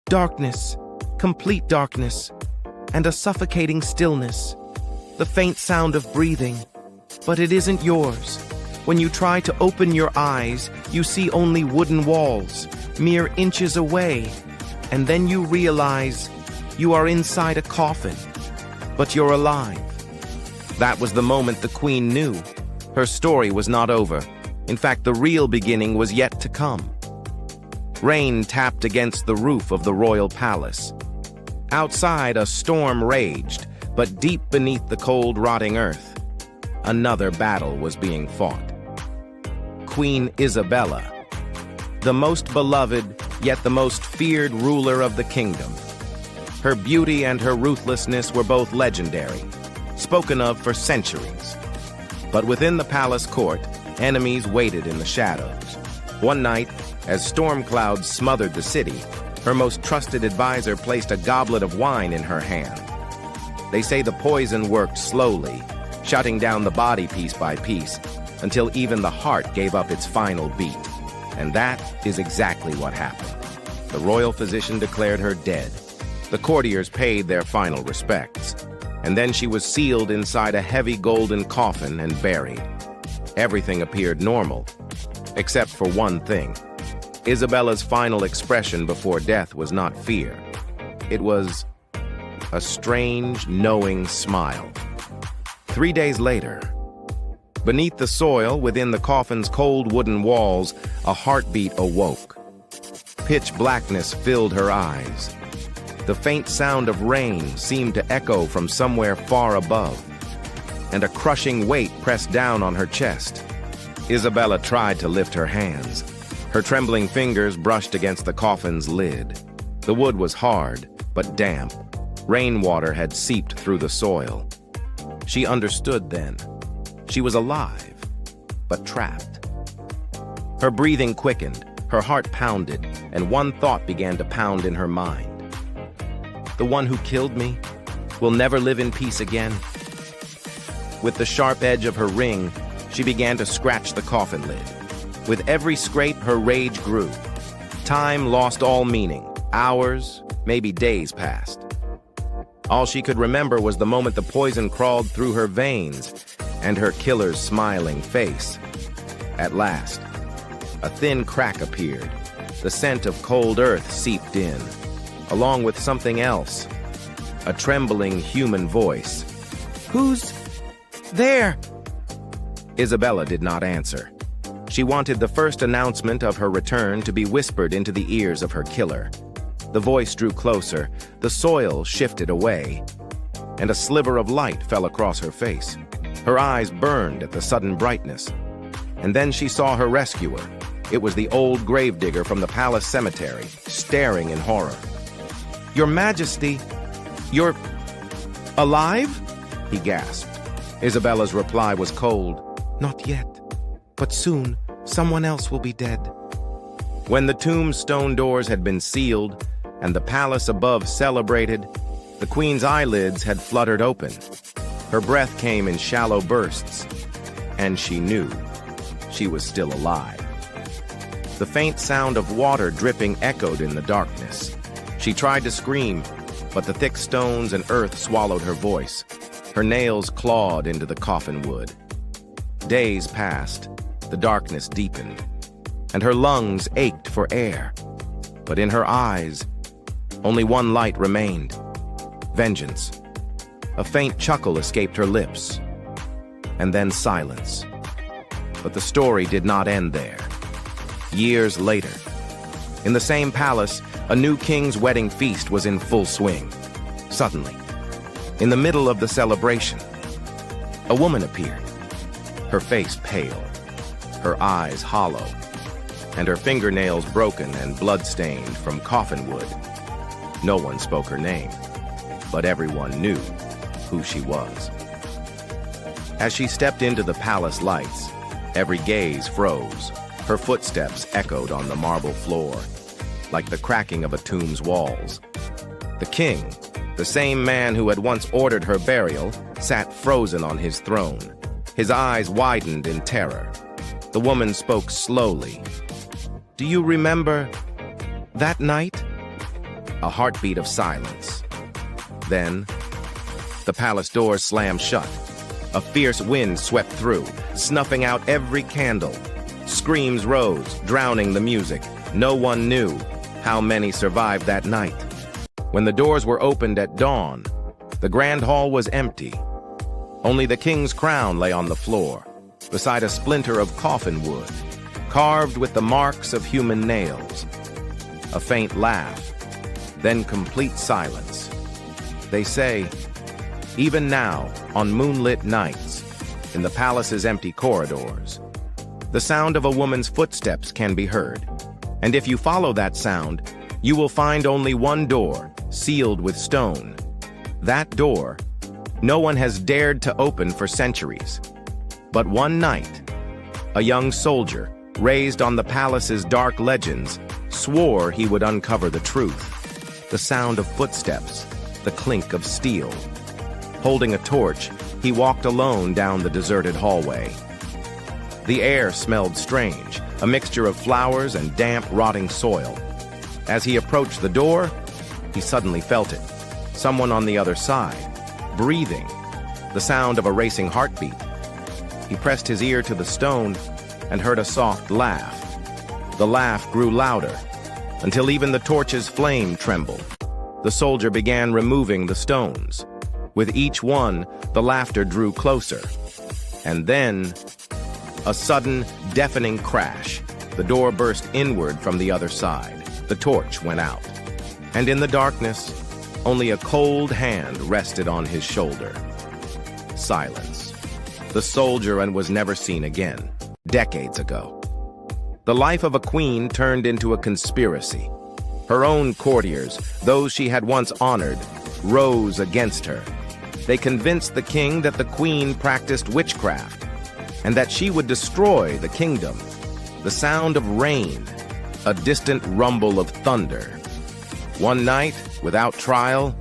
Darkness, complete darkness, and a suffocating stillness. The faint sound of breathing, but it isn't yours. When you try to open your eyes, you see only wooden walls, mere inches away, and then you realize you are inside a coffin, but you're alive. That was the moment the queen knew. Her story was not over. In fact, the real beginning was yet to come. Rain tapped against the roof of the royal palace. Outside, a storm raged, but deep beneath the cold, rotting earth, another battle was being fought. Queen Isabella, the most beloved, yet the most feared ruler of the kingdom. Her beauty and her ruthlessness were both legendary, spoken of for centuries. But within the palace court, enemies waited in the shadows. One night, as storm clouds smothered the city, her most trusted advisor placed a goblet of wine in her hand. They say the poison worked slowly, shutting down the body piece by piece, until even the heart gave up its final beat. And that is exactly what happened. The royal physician declared her dead. The courtiers paid their final respects. And then she was sealed inside a heavy golden coffin and buried. Everything appeared normal, except for one thing. Isabella's final expression before death was not fear. It was a strange, knowing smile. 3 days later, beneath the soil, within the coffin's cold wooden walls, a heartbeat awoke. Pitch blackness filled her eyes. The faint sound of rain seemed to echo from somewhere far above, and a crushing weight pressed down on her chest. Isabella tried to lift her hands. Her trembling fingers brushed against the coffin's lid. The wood was hard, but damp. Rainwater had seeped through the soil. She understood then. She was alive, but trapped. Her breathing quickened, her heart pounded, and one thought began to pound in her mind. The one who killed me will never live in peace again. With the sharp edge of her ring, she began to scratch the coffin lid. With every scrape, her rage grew. Time lost all meaning. Hours, maybe days passed. All she could remember was the moment the poison crawled through her veins and her killer's smiling face. At last, a thin crack appeared. The scent of cold earth seeped in, along with something else, a trembling human voice. Who's there? Isabella did not answer. She wanted the first announcement of her return to be whispered into the ears of her killer. The voice drew closer, the soil shifted away, and a sliver of light fell across her face. Her eyes burned at the sudden brightness. And then she saw her rescuer. It was the old gravedigger from the palace cemetery, staring in horror. Your Majesty, you're alive? He gasped. Isabella's reply was cold. Not yet, but soon someone else will be dead. When the tomb's stone doors had been sealed and the palace above celebrated, the queen's eyelids had fluttered open. Her breath came in shallow bursts, and she knew she was still alive. The faint sound of water dripping echoed in the darkness. She tried to scream, but the thick stones and earth swallowed her voice. Her nails clawed into the coffin wood. Days passed, the darkness deepened, and her lungs ached for air. But in her eyes, only one light remained: vengeance. A faint chuckle escaped her lips, and then silence. But the story did not end there. Years later, in the same palace, a new king's wedding feast was in full swing. Suddenly, in the middle of the celebration, a woman appeared, her face pale, her eyes hollow, and her fingernails broken and blood-stained from coffin wood. No one spoke her name, but everyone knew who she was. As she stepped into the palace lights, every gaze froze. Her footsteps echoed on the marble floor, like the cracking of a tomb's walls. The king, the same man who had once ordered her burial, sat frozen on his throne. His eyes widened in terror. The woman spoke slowly. Do you remember that night? a heartbeat of silence. Then, the palace doors slammed shut. A fierce wind swept through, snuffing out every candle. Screams rose, drowning the music. No one knew how many survived that night. When the doors were opened at dawn, the grand hall was empty. Only the king's crown lay on the floor, beside a splinter of coffin wood, carved with the marks of human nails. A faint laugh, then complete silence. They say, even now, on moonlit nights, in the palace's empty corridors, the sound of a woman's footsteps can be heard. And if you follow that sound, you will find only one door, sealed with stone. That door, no one has dared to open for centuries. But one night, a young soldier, raised on the palace's dark legends, swore he would uncover the truth. The sound of footsteps, the clink of steel. Holding a torch, he walked alone down the deserted hallway. The air smelled strange, a mixture of flowers and damp, rotting soil. As he approached the door, he suddenly felt it. Someone on the other side, breathing, the sound of a racing heartbeat. He pressed his ear to the stone and heard a soft laugh. The laugh grew louder, until even the torch's flame trembled. The soldier began removing the stones. With each one, the laughter drew closer. And then, a sudden, deafening crash. The door burst inward from the other side. The torch went out. And in the darkness, only a cold hand rested on his shoulder. Silence. The soldier was never seen again, decades ago. The life of a queen turned into a conspiracy. Her own courtiers, those she had once honored, rose against her. They convinced the king that the queen practiced witchcraft and that she would destroy the kingdom. The sound of rain, a distant rumble of thunder. One night, without trial,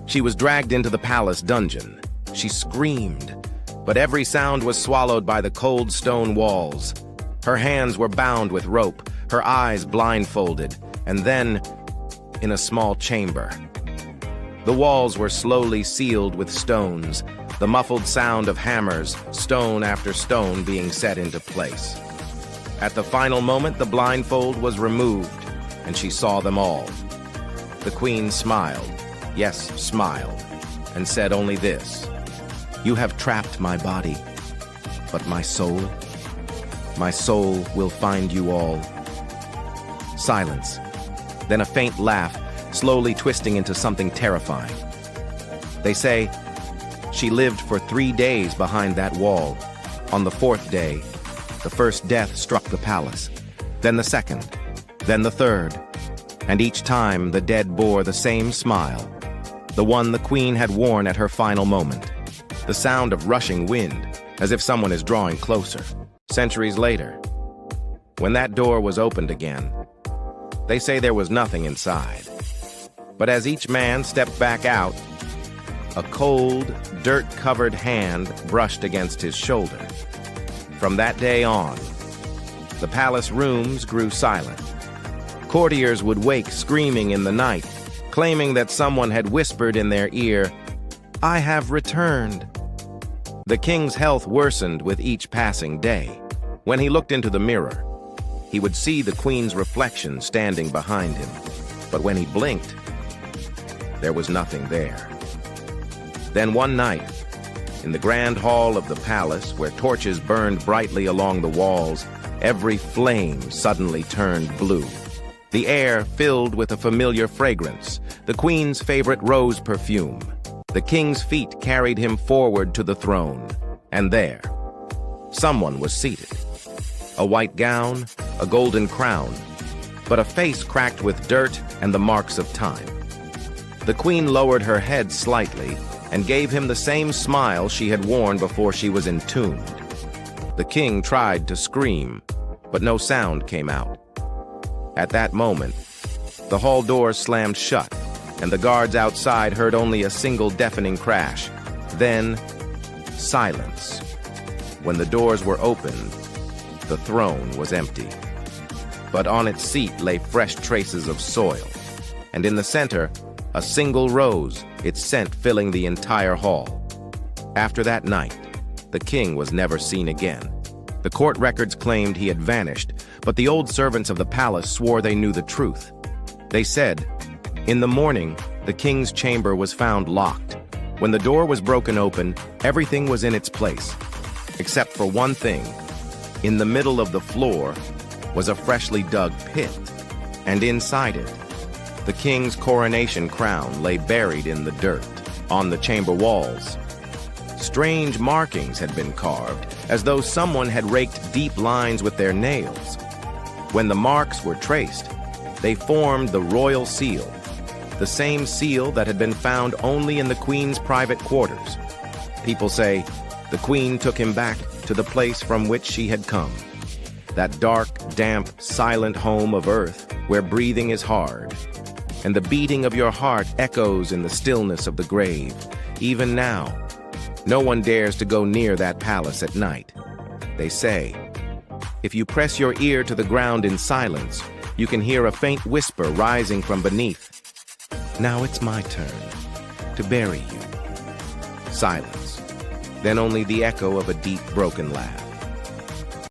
she was dragged into the palace dungeon. She screamed, but every sound was swallowed by the cold stone walls. Her hands were bound with rope, her eyes blindfolded, and then, in a small chamber. The walls were slowly sealed with stones, the muffled sound of hammers, stone after stone being set into place. At the final moment, the blindfold was removed, and she saw them all. The queen smiled, yes, smiled, and said only this: "You have trapped my body, but my soul will find you all." Silence, then a faint laugh, slowly twisting into something terrifying. They say she lived for 3 days behind that wall. On the 4th day, the first death struck the palace, then the second, then the third, and each time the dead bore the same smile, the one the queen had worn at her final moment. The sound of rushing wind, as if someone is drawing closer. Centuries later, when that door was opened again, they say there was nothing inside. But as each man stepped back out, a cold, dirt-covered hand brushed against his shoulder. From that day on, the palace rooms grew silent. Courtiers would wake screaming in the night, claiming that someone had whispered in their ear, "I have returned." The king's health worsened with each passing day. When he looked into the mirror, he would see the queen's reflection standing behind him. But when he blinked, there was nothing there. Then one night, in the grand hall of the palace, where torches burned brightly along the walls, every flame suddenly turned blue. The air filled with a familiar fragrance, the queen's favorite rose perfume. The king's feet carried him forward to the throne, and there, someone was seated. A white gown, a golden crown, but a face cracked with dirt and the marks of time. The queen lowered her head slightly and gave him the same smile she had worn before she was entombed. The king tried to scream, but no sound came out. At that moment, the hall doors slammed shut, and the guards outside heard only a single deafening crash. Then, silence. When the doors were opened, the throne was empty. But on its seat lay fresh traces of soil. and in the center, a single rose, its scent filling the entire hall. After that night, the king was never seen again. The court records claimed he had vanished, but the old servants of the palace swore they knew the truth. They said, in the morning, the king's chamber was found locked. When the door was broken open, everything was in its place, except for one thing. In the middle of the floor was a freshly dug pit, and inside it, the king's coronation crown lay buried in the dirt. On the chamber walls, strange markings had been carved, as though someone had raked deep lines with their nails. When the marks were traced, they formed the royal seal, the same seal that had been found only in the queen's private quarters. People say the queen took him back to the place from which she had come, that dark, damp, silent home of earth where breathing is hard, and the beating of your heart echoes in the stillness of the grave. Even now, no one dares to go near that palace at night. They say, if you press your ear to the ground in silence, you can hear a faint whisper rising from beneath. Now it's my turn to bury you. Silence. Then only the echo of a deep, broken laugh.